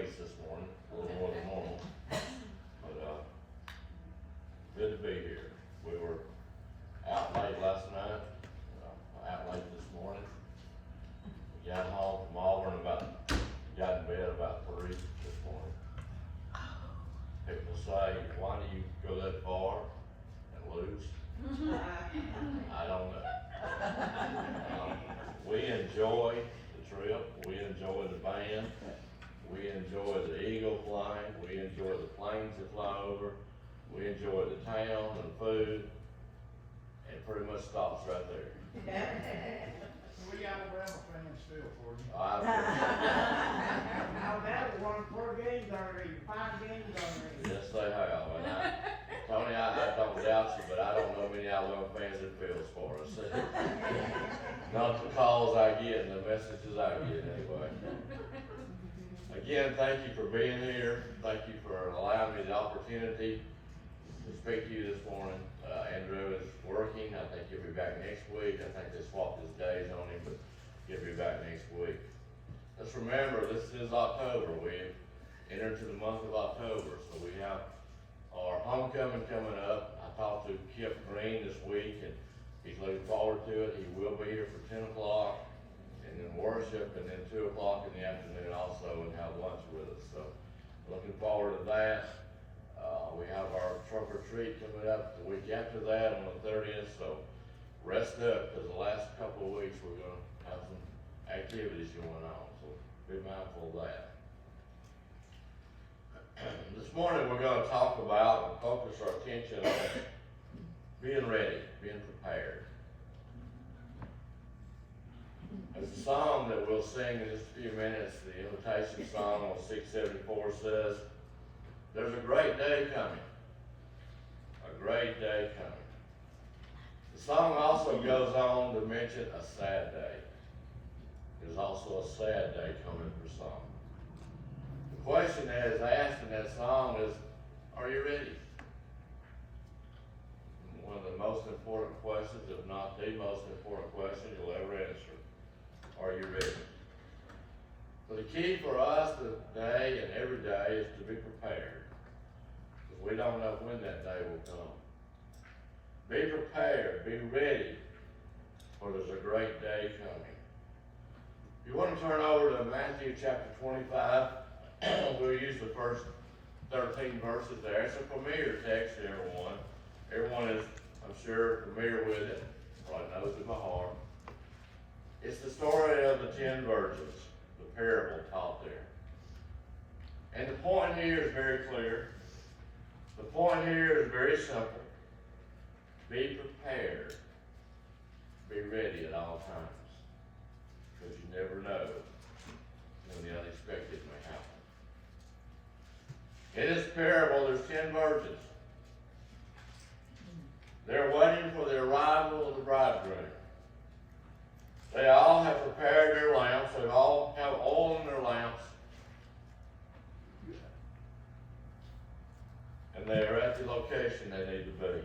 waste this morning, a little more than normal. But, good to be here. We were out late last night, out late this morning. We got home from Auburn got in bed about 3 this morning. People say, why do you go that far and lose? I don't know. We enjoy the trip, we enjoy the band, we enjoy the eagle flying, we enjoy the planes that fly over, we enjoy the town and food, and pretty much stops right there. We Alabama fans still for you. Alabama won 4 games already, 5 games already. Yes, they have, and Tony, I don't doubt you, but I don't know many Alabama fans that feels for us. Not the calls I get and the messages I get anyway. Again, thank you for being here. Thank you for allowing me the opportunity to speak to you this morning. Andrew is working. I think he'll be back next week. I think they swapped his days on him, but he'll be back next week. Let's remember, this is October. We've entered into the month of October, so we have our homecoming coming up. I talked to Kip Green this week, and he's looking forward to it. He will be here for 10 o'clock, and then worship, and then 2 o'clock in the afternoon also, and have lunch with us. So, looking forward to that. We have our trunk or treat coming up the week after that on the 30th, so rest up, because the last couple of weeks we're going to have some activities going on, so be mindful of that. This morning we're going to talk about and focus our attention on being ready, being prepared. There's a song that we'll sing in just a few minutes, the invitation song on 674 says, there's a great day coming, a great day coming. The song also goes on to mention a sad day. There's also a sad day coming for some. The question that is asked in that song is, are you ready? One of the most important questions, if not the most important question you'll ever answer. Are you ready? So the key for us today and every day is to be prepared. Because we don't know when that day will come. Be prepared, be ready, for there's a great day coming. If you want to turn over to Matthew chapter 25, we'll use the first 13 verses there. It's a familiar text to everyone. Everyone is, I'm sure, familiar with it. Probably knows it by heart. It's the story of the 10 virgins, the parable taught there. And the point here is very clear. The point here is very simple. Be prepared. Be ready at all times. Because you never know when the unexpected may happen. In this parable, there's 10 virgins. They're waiting for the arrival of the bridegroom. They all have prepared their lamps. They all have oil in their lamps. And they are at the location they need to be.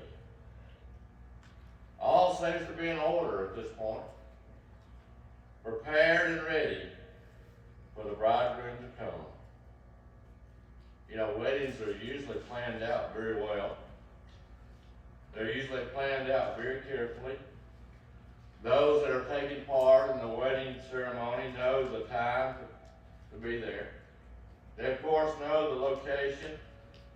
All seems to be in order at this point. Prepared and ready for the bridegroom to come. You know, weddings are usually planned out very well. They're usually planned out very carefully. Those that are taking part in the wedding ceremony know the time to be there. They, of course, know the location.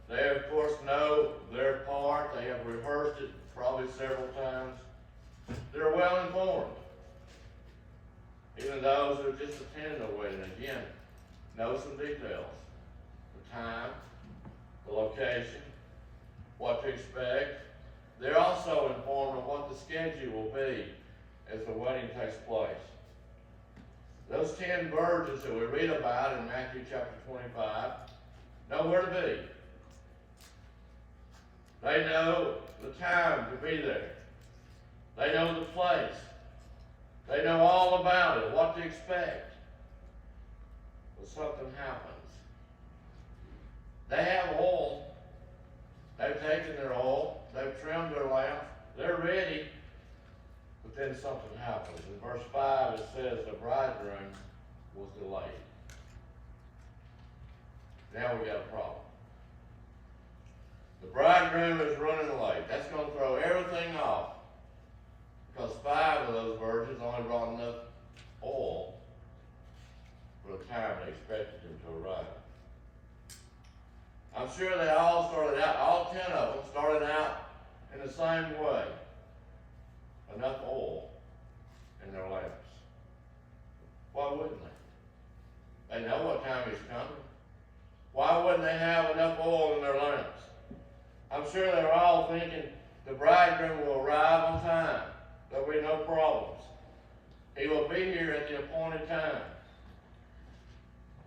They, of course, know their part. They have rehearsed it probably several times. They're well informed. Even those who just attended the wedding, again, know some details. The time, the location, what to expect. They're also informed of what the schedule will be as the wedding takes place. Those 10 virgins that we read about in Matthew chapter 25 know where to be. They know the time to be there. They know the place. They know all about it, what to expect. But something happens. They have oil. They've taken their oil. They've trimmed their lamps. They're ready. But then something happens. In verse 5 it says the bridegroom was delayed. Now we got a problem. The bridegroom is running late. That's gonna throw everything off. Because 5 of those virgins only brought enough oil for the time they expected him to arrive. I'm sure they all started out, all 10 of them started out in the same way. Enough oil in their lamps. Why wouldn't they? They know what time is coming. Why wouldn't they have enough oil in their lamps? I'm sure they're all thinking the bridegroom will arrive on time. There'll be no problems. He will be here at the appointed time.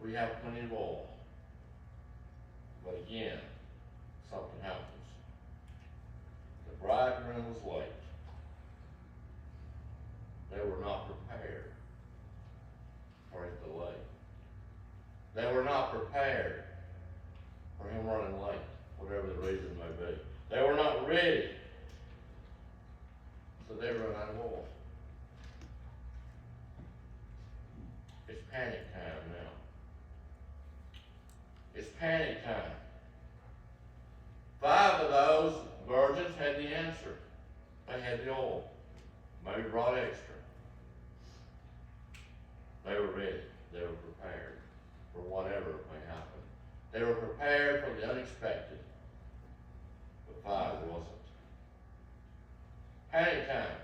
We have plenty of oil. But again, something happens. The bridegroom was late. They were not prepared for his delay. They were not prepared for him running late, whatever the reason may be. They were not ready, so they run out of oil. It's panic time now. It's panic time. 5 of those virgins had the answer. They had the oil. Maybe brought extra. They were ready. They were prepared for whatever may happen. They were prepared for the unexpected. But 5 wasn't. Panic time.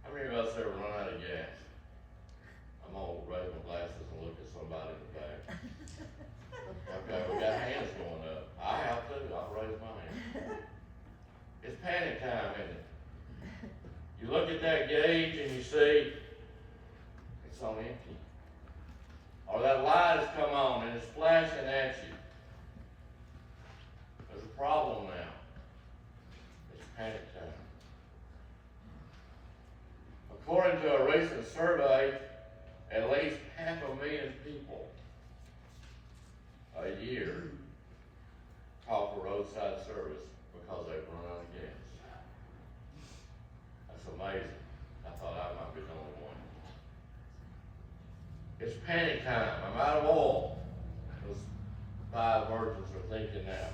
How many of us ever run out of gas? I'm gonna raise my glasses and look at somebody in the back. Okay, we got hands going up. I have to. I'll raise my hand. It's panic time, isn't it? You look at that gauge and you see it's on empty. Or that light has come on and it's flashing at you. There's a problem now. It's panic time. According to a recent survey, at least 500,000 people a year call for roadside service because they've run out of gas. That's amazing. I thought I might be the only one. It's panic time. I'm out of oil. Those 5 virgins are thinking now.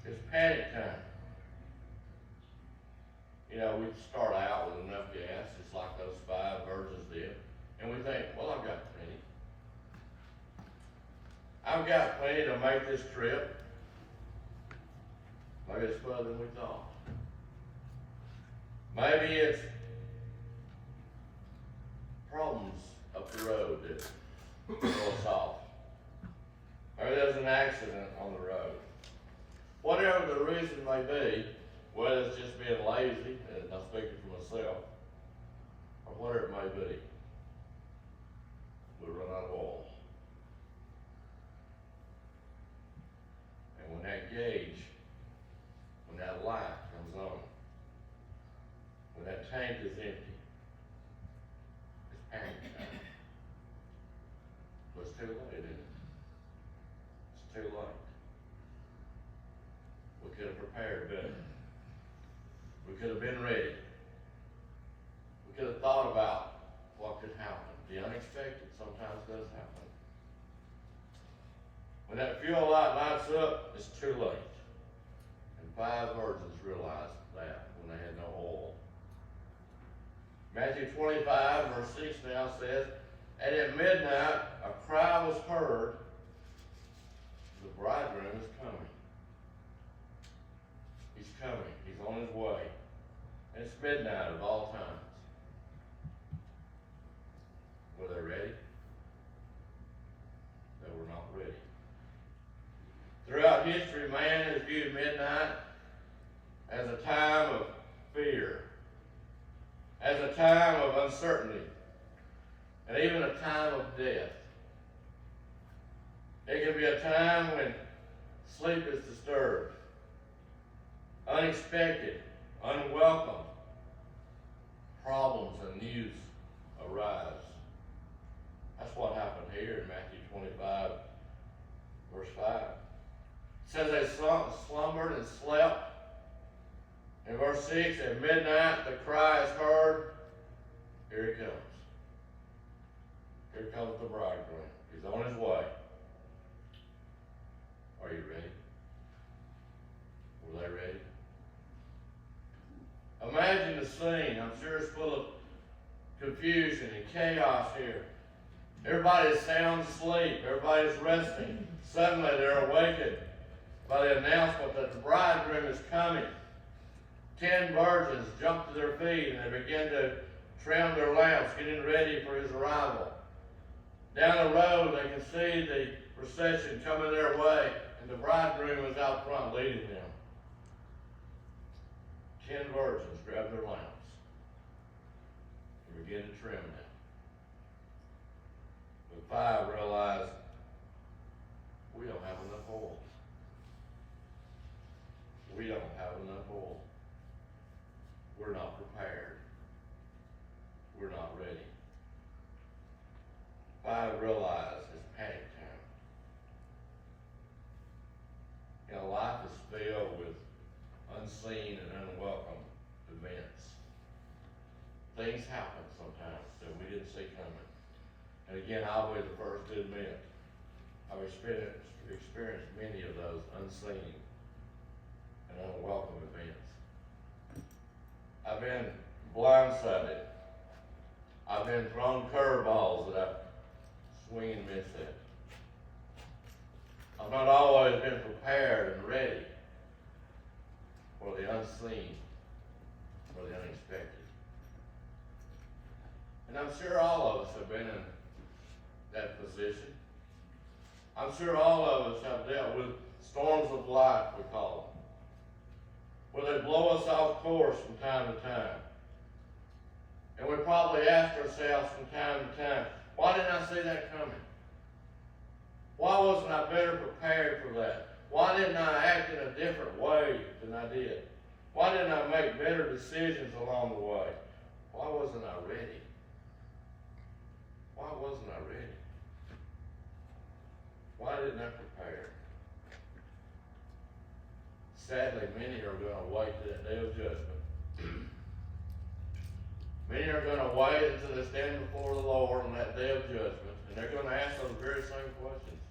It's panic time. You know, we start out with enough gas, just like those 5 virgins did. And we think, well, I've got plenty. I've got plenty to make this trip. Maybe it's further than we thought. Maybe it's problems up the road that throw us off. Maybe there's an accident on the road. Whatever the reason may be, whether it's just being lazy, and I'm speaking for myself, or whatever it may be, we run out of oil. And when that gauge, when that light comes on, when that tank is empty, it's panic time. But it's too late, isn't it? It's too late. We could have prepared better. We could have been ready. We could have thought about what could happen. The unexpected sometimes does happen. When that fuel light lights up, it's too late. And 5 virgins realized that when they had no oil. Matthew 25, verse 6 now says, and at midnight a cry was heard, the bridegroom is coming. He's coming. He's on his way. And it's midnight of all times. Were they ready? They were not ready. Throughout history, man has viewed midnight as a time of fear, as a time of uncertainty, and even a time of death. It can be a time when sleep is disturbed, unexpected, unwelcome. Problems and news arise. That's what happened here in Matthew 25, verse 5. It says they slumbered and slept. In verse 6, at midnight the cry is heard. Here he comes. Here comes the bridegroom. He's on his way. scene. I'm sure it's full of confusion and chaos here. Everybody's sound asleep. Everybody's resting. Suddenly they're awakened by the announcement that the bridegroom is coming. 10 virgins jump to their feet and they begin to trim their lamps, getting ready for his arrival. Down the road, they can see the procession coming their way, and the bridegroom is out front leading them. 10 virgins grab their lamps and begin to trim them. But 5 realize we don't have enough oil. We don't have enough oil. We're not prepared. We're not ready. 5 realize it's panic time. You know, life is filled with unseen and unwelcome events. Things happen sometimes that we didn't see coming. And again, I'll be the first to admit, I've experienced many of those unseen and unwelcome events. I've been blindsided. I've been thrown curveballs that I swing and miss at. I've not always been prepared and ready for the unseen, for the unexpected. And I'm sure all of us have been in that position. I'm sure all of us have dealt with storms of life, we call them, where they blow us off course from time to time. And we probably ask ourselves from time to time, why didn't I see that coming? Why wasn't I better prepared for that? Why didn't I act in a different way than I did? Why didn't I make better decisions along the way? Why wasn't I ready? Why wasn't I ready? Why didn't I prepare? Sadly, many are going to wait to that day of judgment. Many are going to wait until they stand before the Lord on that day of judgment, and they're going to ask those very same questions.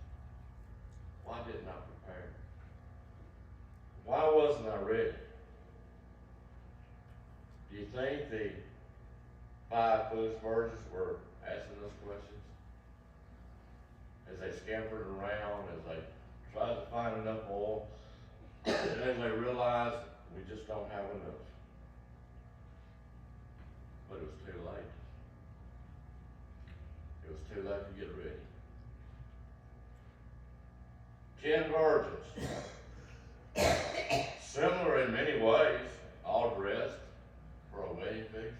Why didn't I prepare? Why wasn't I ready? Do you think the 5 foolish virgins were asking those questions? As they scampered around, as they tried to find enough oil, and as they realized we just don't have enough. But it was too late. It was too late to get ready. 10 virgins, similar in many ways, all dressed for a wedding feast,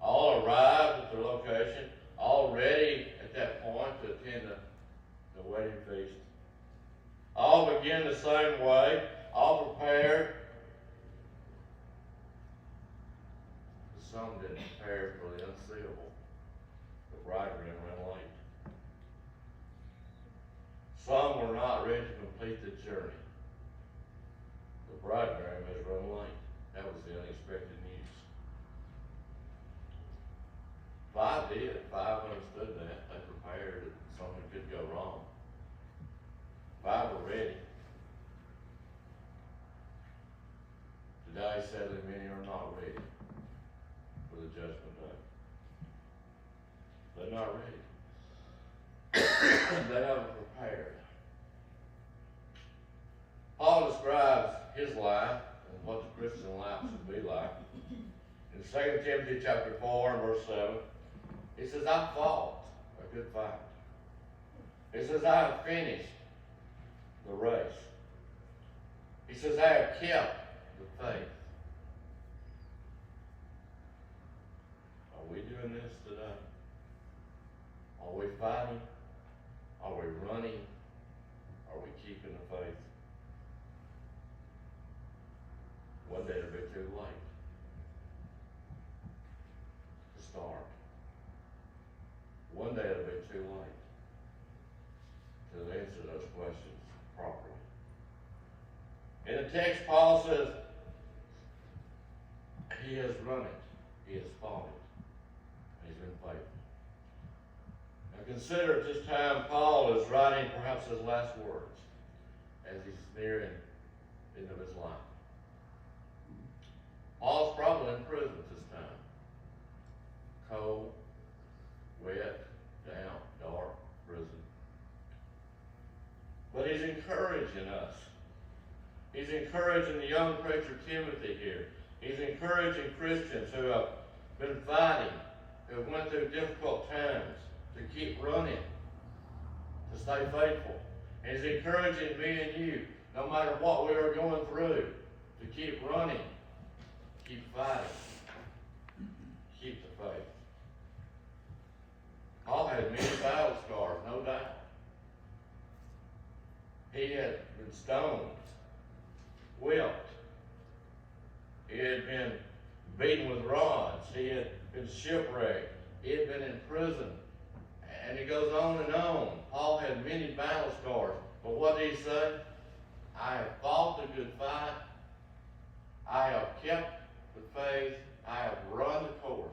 all arrived at their location, all ready at that point to attend the wedding feast. All begin the same way, all prepared. But some didn't prepare for the unseeable. The bridegroom ran late. Some were not ready to complete the journey. The bridegroom has run late. That was the unexpected news. 5 did. 5 understood that. They prepared that something could go wrong. 5 were ready. Today, sadly, many are not ready for the judgment day. They're not ready. They haven't prepared. Paul describes his life and what the Christian life should be like. In 2 Timothy chapter 4 and verse 7, he says, I fought a good fight. He says, I have finished the race. He says, I have kept the faith. Are we doing this today? Are we fighting? Are we running? Are we keeping the faith? One day it'll be too late to start. One day it'll be too late to answer those questions properly. In the text, Paul says, he has run it, he has fought it, and he's been faithful. Now consider at this time Paul is writing perhaps his last words as he's nearing the end of his life. Paul's probably in encouraging us. He's encouraging the young preacher Timothy here. He's encouraging Christians who have been fighting, who have went through difficult times, to keep running, to stay faithful. And he's encouraging me and you, no matter what we are going through, to keep running, keep fighting, keep the faith. Paul had many battle scars, no doubt. He had been stoned, whipped. He had been beaten with rods. He had been shipwrecked. He had been in prison. And it goes on and on. Paul had many battle scars. But what did he say? I have fought the good fight. I have kept the faith. I have run the course.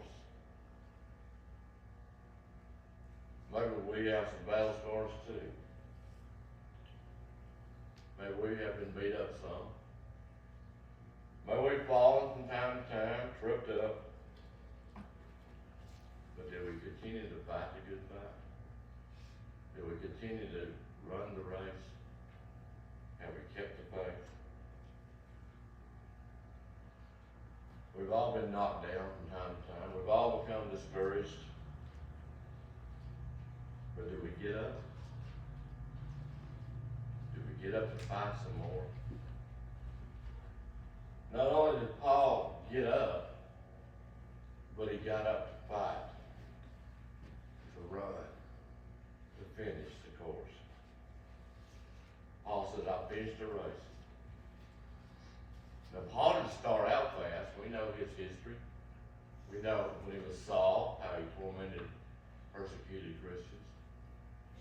Maybe we have some battle scars too. Maybe we have been beat up some. Maybe we've fallen from time to time, tripped up. But did we continue to fight the good fight? Did we continue to run the race? Have we kept the faith? We've all been knocked down from time to time. We've all become discouraged. But do we get up? Do we get up to fight some more? Not only did Paul get up, but he got up to fight, to run, to finish the course. Paul says, I finished the race. Now, Paul didn't start out fast. We know his history. We know when he was Saul, how he tormented, persecuted Christians.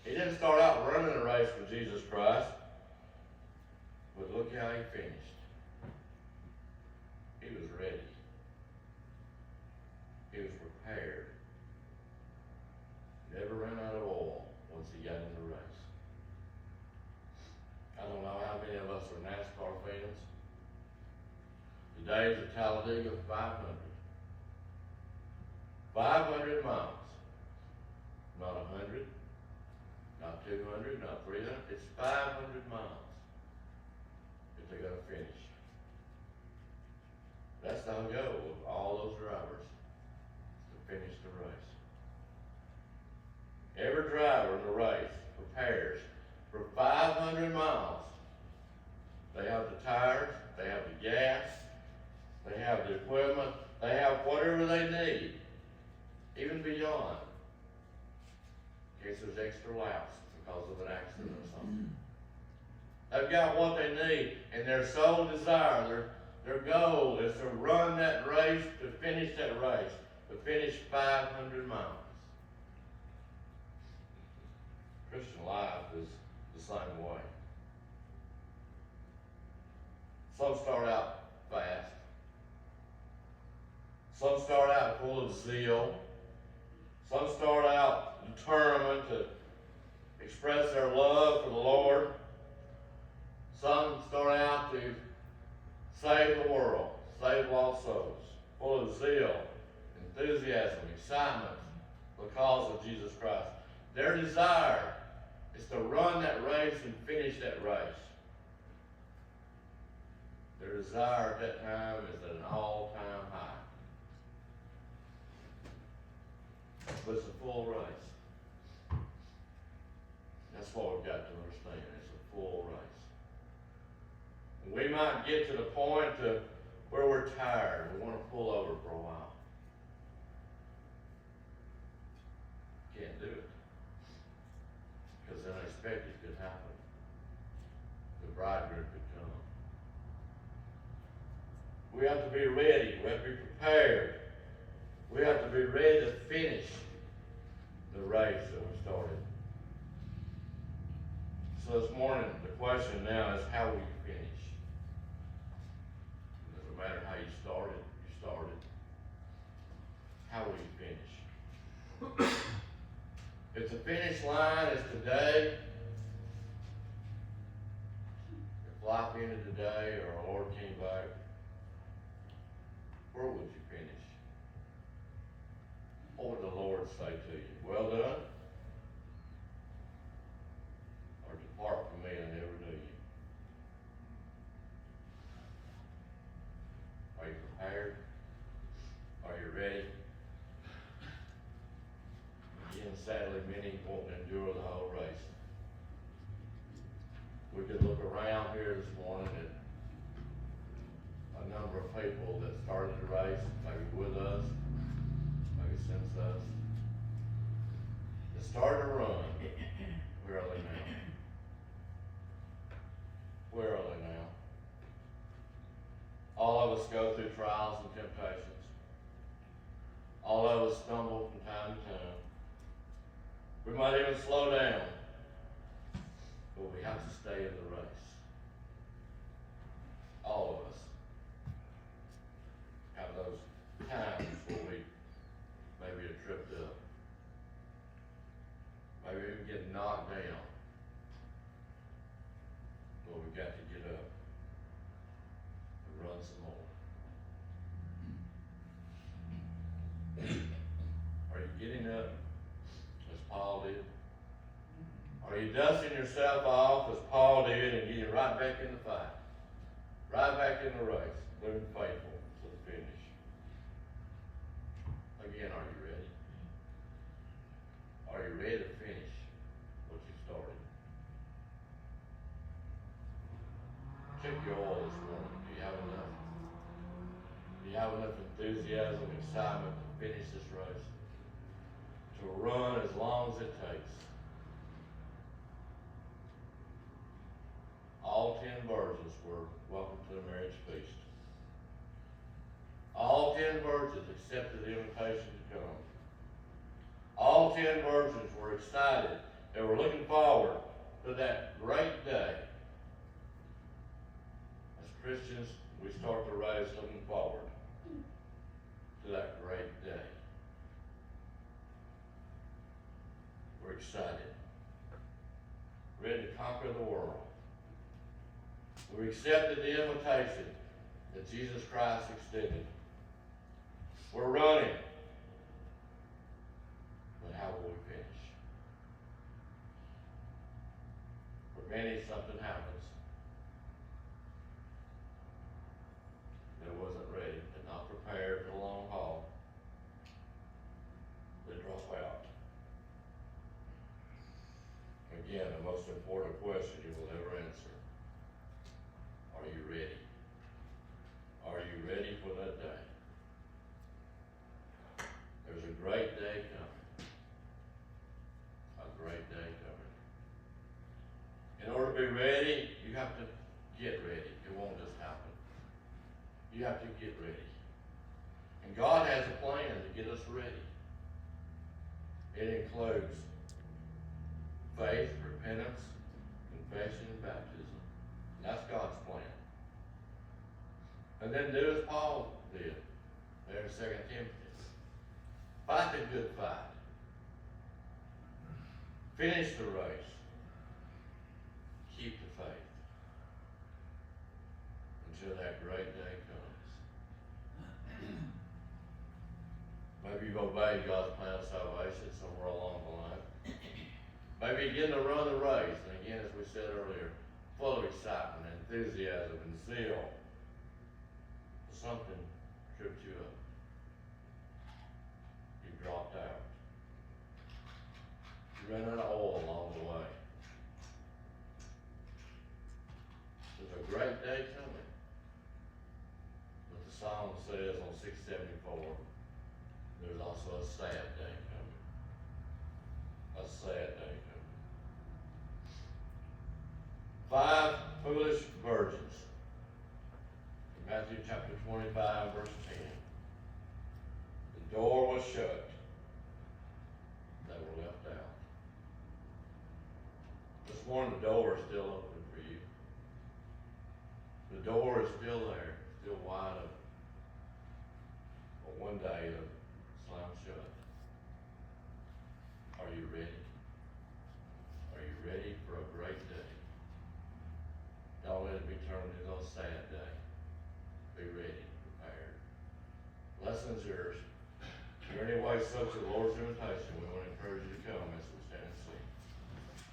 He didn't start out running a race for Jesus Christ, but look how he finished. He was ready. He was prepared. Never ran out of oil once he got in the race. I don't know how many of us are NASCAR fans. Today's at Talladega 500. 500 miles. Not 100, not 200, not 300. It's 500 miles that they're going to finish. That's the goal of all those drivers, to finish the race. Every driver in the race prepares for 500 miles. They have the tires, they have the gas, they have the equipment, they have whatever they need, even beyond, in case there's extra laps because of an accident or something. They've got what they need, and their sole desire, their goal is to run that race, to finish that race, to finish 500 miles. Christian life is the same way. Some start out fast. Some start out full of zeal. Some start out determined to express their love for the Lord. Some start out to save the world, save lost souls, full of zeal, enthusiasm, excitement for the cause of Jesus Christ. Their desire is to run that race and finish that race. Their desire at that time is at an all-time high. But it's a full race. That's what we've got to understand. It's a full race. We might get to the point where we're tired. We want to pull over for a while. Can't do it. Because the unexpected could happen. The bridegroom could come. We have to be ready. We have to be prepared. We have to be ready to finish the race that we started. So this morning, the question now is, how will you finish? It doesn't matter how you started, you started. How will you finish? If the finish line is today, if life ended today or our Lord came back, where would you finish? What would the Lord say to you? Well done? Or depart from me, I never knew you. prepared? Are you ready? Again, sadly, many won't endure the whole race. We could look around here this morning at a number of people that started the race, maybe with us, maybe since us, that started to run. Where are they now? Where are they now? All of us go through trials and temptations. All of us stumble from time to time. We might even slow down, but we have to stay in the race. All of us have those times where we maybe are tripped up, maybe even get knocked down, but we got to get up and run some more. Are you getting up as Paul did? Are you dusting yourself off as Paul did and getting right back in the fight? Right back in the race, living faithful to the finish. Again, are you ready? Are you ready to finish what you started? Check your oil this morning. Do you have enough? Do you have enough enthusiasm, excitement to finish this race? To run as long as it takes? All 10 virgins were welcome to the marriage feast. All 10 virgins accepted the invitation to come. All 10 virgins were excited. They were looking forward to that great day. As Christians, we start the race looking forward to that great day. We're excited. Ready to conquer the world. We accepted the invitation that Jesus Christ extended. We're running. But how will we finish? For many, something happens. They wasn't ready. They're not prepared for the long haul. They drop out. Again, the most important question you will ever answer. Are you ready? Are you ready for that day? There's a great day coming. A great day coming. In order to be ready, you have to get ready. It won't just happen. You have to get ready. And God has a plan to get us ready. It includes faith, repentance, confession, and baptism. That's God's plan. And then do as Paul did there in 2 Timothy. Fight the good fight. Finish the race. Keep the faith until that great day comes. Maybe you've obeyed God's plan of salvation somewhere along the line. Maybe you're getting to run the race, and again, as we said earlier, full of excitement, enthusiasm, and zeal. Something tripped you up. You dropped out. You ran out of oil along the way. There's a great day coming. But the song says on 674, there's also a sad day coming. A sad day coming. 5 foolish virgins. Matthew chapter 25, verse 10. The door was shut. They were left out. This morning, the door is still open for you. The door is still there, still wide open. But one day, it'll slam shut. Are you ready? Are you ready for a great day? Don't let it be turned into a sad day. Be ready, prepared. Lesson's yours. If you're in any way subject to the Lord's invitation, we want to encourage you to come as we stand and sing.